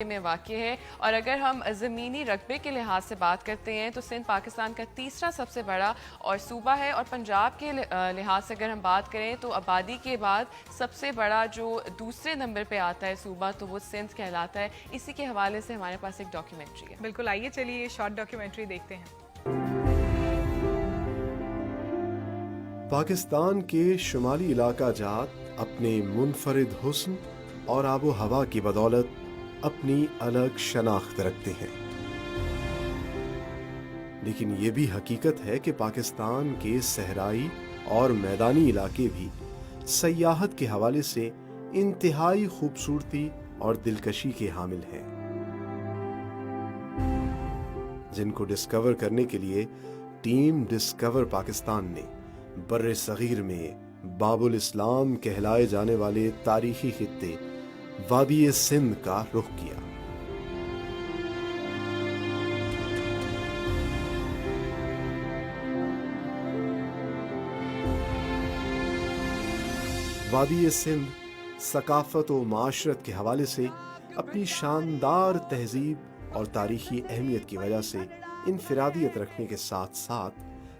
में वाक़ है। और अगर हम ज़मीनी रकबे के लिहाज से बात करते हैं तो सिंध पाकिस्तान का तीसरा सबसे बड़ा और सूबा है। और पंजाब के लिहाज से अगर हम बात करें तो आबादी के बाद सबसे बड़ा जो दूसरे नंबर पे आता है सूबा, तो वो सिंध कहलाता है। इसी के हवाले से हमारे पास एक डॉक्यूमेंट्री है। बिल्कुल, आइए चलिए शॉर्ट डॉक्यूमेंट्री देखते हैं। पाकिस्तान के शुमाली इलाका जात अपने मुनफरिद हुस्न और आबो हवा की बदौलत अपनी अलग शनाख्त रखते हैं, लेकिन ये भी हकीकत है कि पाकिस्तान के सहराई और मैदानी इलाके भी सयाहत के हवाले से इंतहाई खूबसूरती और दिलकशी के हामिल हैं, जिनको डिस्कवर करने के लिए टीम डिस्कवर पाकिस्तान ने बर्रे सगीर में बाबुल इस्लाम कहलाए जाने वाले तारीखी खित्ते वादी सिंध का रुख किया। वादी सिंध सकाफत और माशरत के हवाले से अपनी शानदार तहजीब और तारीखी अहमियत की वजह से इनफिरादियत रखने के साथ साथ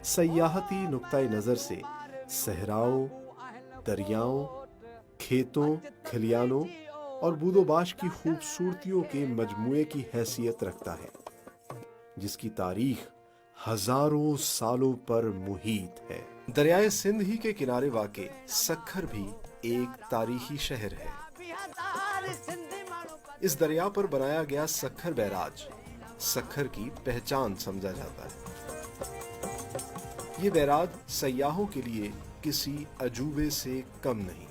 सयाहती नुक्ता नज़र से सहराओं, दरियाओं, खेतों, खलियानों और बूदोबाश की खूबसूरतियों के मजमुए की हैसियत रखता है, जिसकी तारीख हजारों सालों पर मुहीत है। दरियाए सिंध ही के किनारे वाक़े सक्खर भी एक तारीखी शहर है। इस दरिया पर बनाया गया सक्खर बैराज सक्खर की पहचान समझा जाता है। ये बैराज सयाहों के लिए किसी अजूबे से कम नहीं।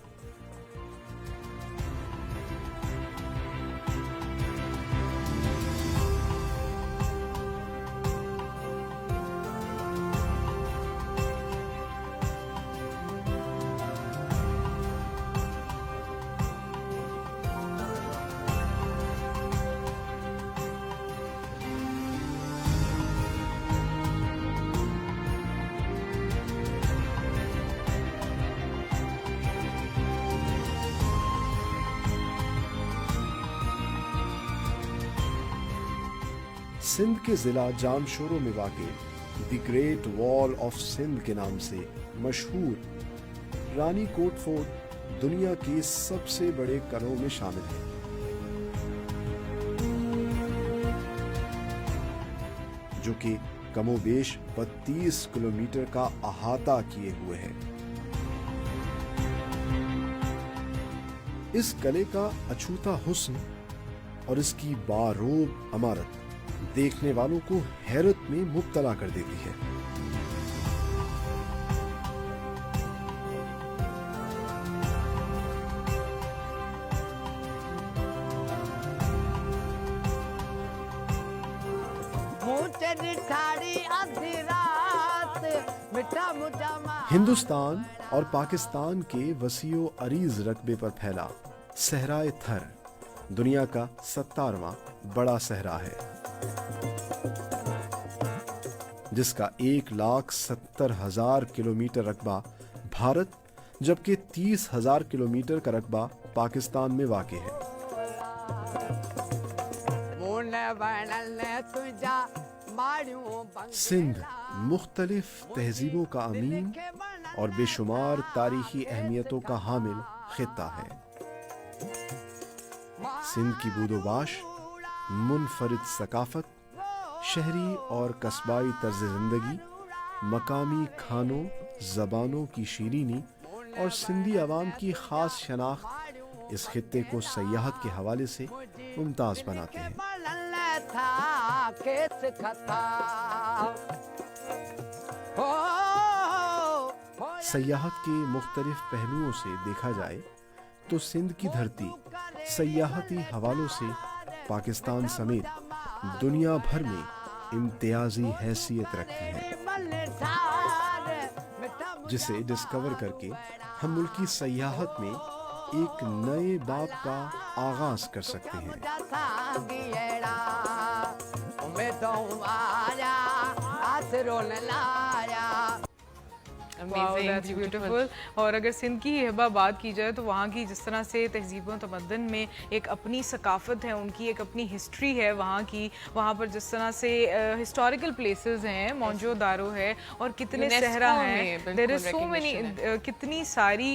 सिंध के जिला जामशोरो में वाक़े the great wall of Sindh के नाम से मशहूर रानी कोट फोर्ट दुनिया के सबसे बड़े करों में शामिल है, जो कि कमोबेश 32 किलोमीटर का अहाता किए हुए है। इस किले का अछूता हुस्न और इसकी बारोब इमारत देखने वालों को हैरत में मुब्तला कर देती है। हिंदुस्तान और पाकिस्तान के वसीओ अरीज रकबे पर फैला सहराए थर दुनिया का 17वां बड़ा सहरा है, जिसका 1,70,000 किलोमीटर रकबा भारत जबकि 30,000 किलोमीटर का रकबा पाकिस्तान में वाक़ है। सिंध मुख्तलिफ तहजीबों का अमीन और बेशुमार तारीखी अहमियतों का हामिल खित्ता है। सिंध की बूदोबाश, मुनफरिद सकाफत, शहरी और कस्बाई तर्ज जिंदगी, मकामी खानों, जबानों की शीरीनी और सिंधी अवाम की खास शनाख्त इस खित्ते को सयाहत के हवाले से मुमताज बनाते हैं। सयाहत के मुख्तलिफ पहलुओं से देखा जाए तो सिंध की धरती सयाहती हवालों से पाकिस्तान समेत दुनिया भर में इम्तियाजी हैसियत रखती है, जिसे डिस्कवर करके हम मुल्की सयाहत में एक नए बाब का आगाज कर सकते हैं। Amazing, beautiful. और अगर सिंध की हिबा बात की जाए तो वहाँ की जिस तरह से तहजीब तमद्दन में एक अपनी सकाफत है, उनकी एक अपनी हिस्ट्री है वहाँ की। वहाँ पर जिस तरह से हिस्टोरिकल प्लेसेस हैं, मोहनजोदारो है और कितने UNESCO सहरा में हैं, बिल्कुल there is so many, recognition कितनी सारी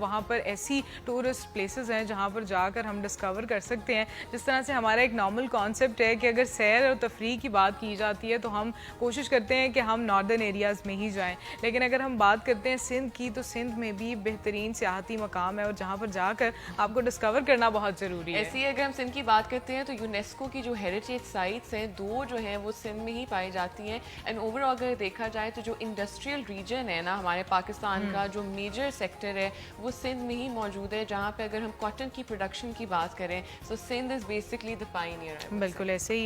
वहाँ पर ऐसी टूरिस्ट प्लेसेस हैं जहाँ पर जाकर हम डिस्कवर कर सकते हैं। जिस तरह से हमारा एक नॉर्मल कॉन्सेप्ट है कि अगर सैर और तफरीह की बात की जाती है तो हम कोशिश करते हैं कि हम नॉर्दर्न एरियाज़ में ही जाएं, लेकिन अगर हम बात करते हैं सिंध की तो सिंध में भी बेहतरीन सियाहती मकाम है और जहाँ पर जाकर आपको डिस्कवर करना बहुत ज़रूरी है। ऐसे ही अगर हम सिंध की बात करते हैं तो यूनेस्को की जो हेरिटेज साइट्स हैं 2 जो हैं वो सिंध में ही पाई जाती हैं। एंड ओवरऑल अगर देखा जाए तो जो इंडस्ट्रियल रीजन है ना हमारे पाकिस्तान का, जो मेजर सेक्टर है वो सिंध में ही मौजूद है। जहाँ पे अगर हम कॉटन की प्रोडक्शन की बात करें तो Sindh is basically the pioneer. बिल्कुल ऐसे ही